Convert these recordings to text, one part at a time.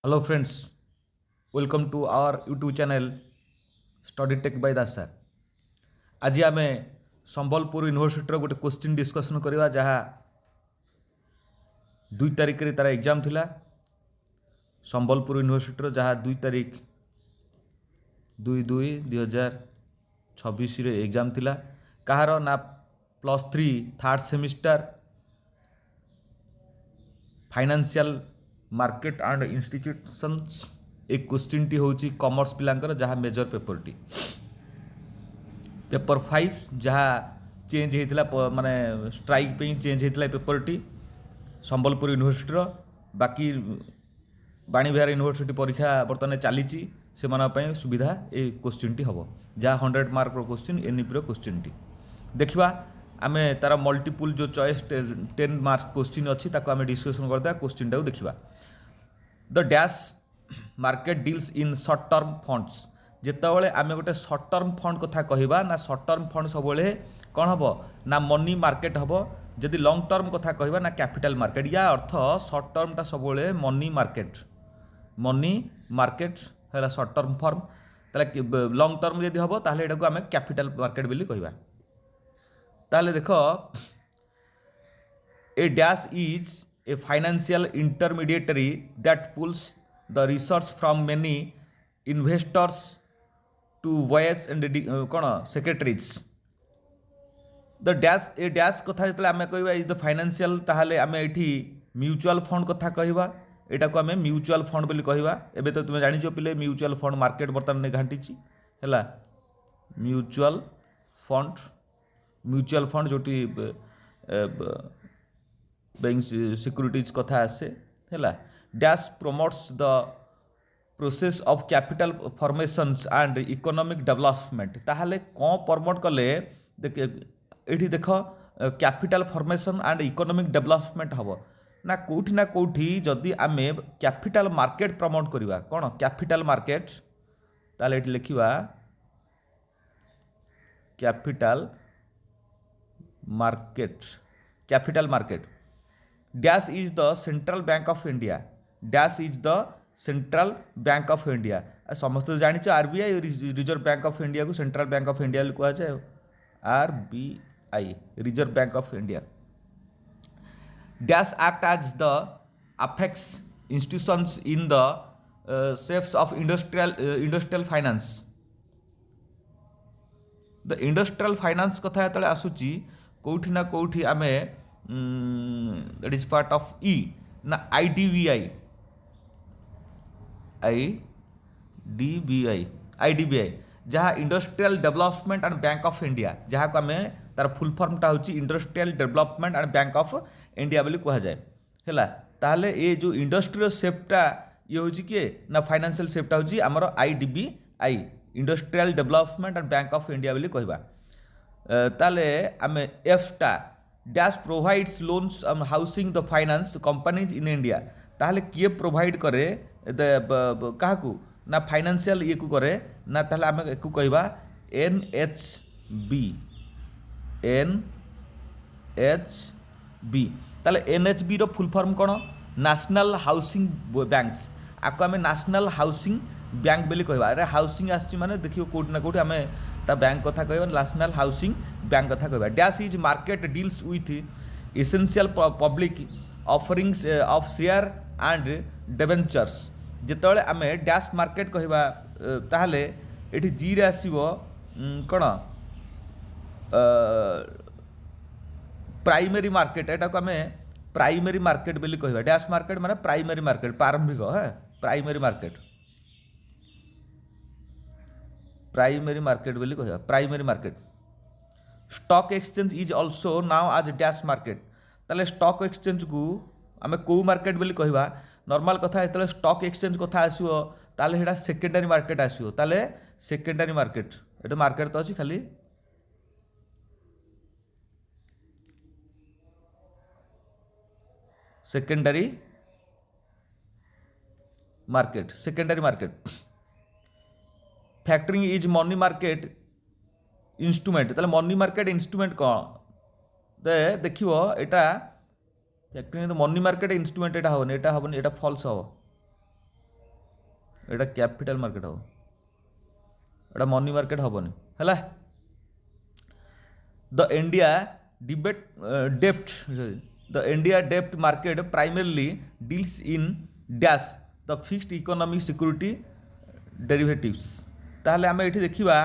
Hello friends, welcome to our YouTube channel Study Tech by Das sir. आज आम Sambalpur university गोटे question discussion करवा जहाँ 2 तारिख तार एग्जाम थिला संबलपुर यूनिवर्सिटी जहाँ 2 तारिख 2/2/2026 एग्जाम थिला कहार ना +3 third semester financial market and institutions एक क्वेश्चन टी होची कॉमर्स पिलांकर जहाँ मेजर पेपर टी पेपर 5 जहाँ चेंज होता माने स्ट्राइक पे चेंज होता पेपर टी संबलपुर यूनिवर्सिटी बाकी बाणीविहार यूनिवर्सिटी परीक्षा बर्तमान चली से सुविधा ये क्वेश्चन टी हम जहाँ 100 mark question NEP question T देखा आम तार मल्टीपुल जो चॉइस 10 मार्क क्वेश्चन अच्छी आम डिस्कसन करदे क्वेश्चन टाक देखा the dash market deals in short term funds जितेबाला आम गोटे सर्ट टर्म फंड कथा कहवा ना सर्ट टर्म फंड सब कौन हम ना मनी मार्केट हम जदि लंग टर्म कथा कहवा ना कैपिटल मार्केट या अर्थ सर्ट टर्मटा सब मनी मार्केट है सर्ट टर्म फर्म ताले लंग टर्म जदि हम ताहले एटाको आम कैपिटल मार्केट बोली कहवा ताहले देख a dash is a financial intermediary that pulls the research from many investors to voice and कौन secretaries the dash a dash कथा जो आम कहवा इज द फाइनेंशियल ताहले आम ये म्यूचुअल फंड कथा कहवा यहाँ को आम म्यूचुअल फंड बोली कहवा एबे तो तुम्हें जानिछ पिले म्यूचुअल फंड मार्केट बर्तमान घाटी है म्यूचुअल फंड जोटी बैंक सिक्यूरिटीज कथा आसे है dash promotes the process of capital formations and economic development ताहले कौन प्रमोट कले ये देख capital formation and economic development हम ना कौटी जदि आम कैपिटल मार्केट प्रमोट करवा कौन कैपिटल मार्केट ताहले ये लिखा capital market dash is the central bank of India dash is the central bank of India समस्त जानिच RBI Reserve Bank of India को सेंट्रल बैंक ऑफ इंडिया कह जाए RBI Reserve Bank of India dash act as the affects institutions in the shapes of industrial finance the industrial finance कथा जो आसूची कौटी ना कौटी आम दैट इज पार्ट ऑफ ई ना आईडीबीआई जहाँ industrial Development and Bank of India जहाँ को आम तार फुल फॉर्मटा होची industrial Development and Bank of India बोली कह जाए है ताहले ये जो इंडस्ट्रियल सेफ्टा ये हूँ किए ना फाइनेंशियल सेफ्टा हूँ आमर IDBI Industrial Development and Bank of India बोली कहवा ताले आम एफटा dash provides loans housing the finance companies in India ताहले किए प्रोवाइड करे क्या ना फाइनेंशियल ये को करे ना ताहले आम एक कहवा एनएचबी ताहले एनएचबी रो फुल फॉर्म कौन नेशनल हाउसिंग बैंक्स आपको आम नेशनल हाउसिंग बैंक बोली कहवा अरे हाउसिंग आसची माने देखियो कोठी ना कोठी आम ता बैंक कथा कहवा नेशनल हाउसिंग बैंक कथा कहवा dash is market deals with essential public offerings of share and debentures जितेबाला आम डैश मार्केट कहवा ताहले एठी जी रे आसीबो कौन प्राइमरी मार्केट एटा को आम प्राइमरी मार्केट बोली कहवा डैश मार्केट माने प्राइमरी मार्केट प्रारंभिक है प्राइमरी मार्केट बोली कहवा primary market stock exchange is also now आज डैश मार्केट ताले स्टॉक एक्सचेंज को आम कौ मार्केट बोली कहवा नॉर्मल कथा जो स्टॉक एक्सचेंज कथा आसो ताले हेटा सेकेंडरी मार्केट आसो ताले सेकेंडरी मार्केट ये मार्केट तो अच्छी खाली secondary market factoring is money market instrument ताले मनी मार्केट इंस्ट्रूमेंट कौन दे देखियो एटा फैक्टरिंग मनी मार्केट इंस्ट्रूमेंट एटा हेनी एटा फॉल्स हम एटा कैपिटल मार्केट हम एटा मनी मार्केट हेनी है the India debate dept the India dept market primarily deals in dash the fixed economic security derivatives ताहले आमे एठी देखिबा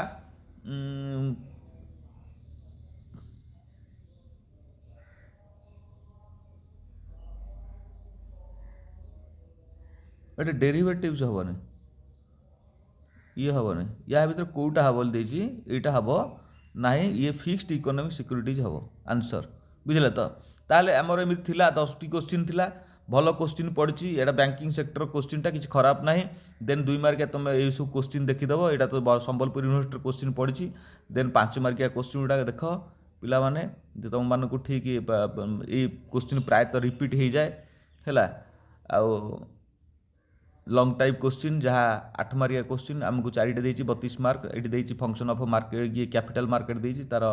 एटा डेरिवेटिव्स हेनी ये हेनी या भीतर कोटा हे बोली देछि एटा हबो नाही ये फिक्स्ड इकोनॉमिक सिक्योरिटीज हम आंसर बुझे तो ताहले आमर एमती थिला 10टी क्वेश्चन थिला भल क्वेश्चन पड़ी एटा बैंकिंग सेक्टर क्वेश्चनटा किसी खराब ना देन 2 मार्किया तुम ये सब क्वेश्चन देखीदेव यहाँ तो संबलपुर यूनिवर्सिटी क्वेश्चन पड़ी देन 5 मार्किया क्वेश्चन गुड़ा देख पिला माने तुम मानक ठीक ये क्वेश्चन प्रायतः रिपीट हो जाए है लंग टाइप क्वेश्चन जहाँ 8 मार्किया क्वेश्चन आमको 4टे देती 32 मार्क ये फंक्शन ऑफ मार्केट ये कैपिटल मार्केट देती तार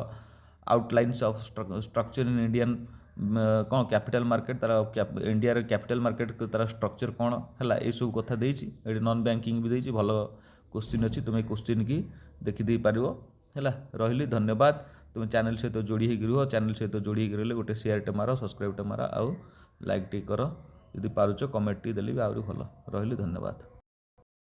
आउटलाइन्स ऑफ स्ट्रक्चर इन इंडियन कौन कैपिटल मार्केट तार इंडिया कैपिटल मार्केट तार स्ट्रक्चर कौन है ये सब कथा देती नॉन बैंकिंग भी देती भल क्वेश्चन अच्छी तुम क्वेश्चन की देखीदे पार है रही धन्यवाद तुम चैनल सहित जोड़ी हो चैनल सहित जोड़ी रही गोटे शेयर टे मार सब्सक्राइब टे मार आउ लाइक टे कर जदि पारुच कमेंट टी देले भी आहरी भल रही धन्यवाद।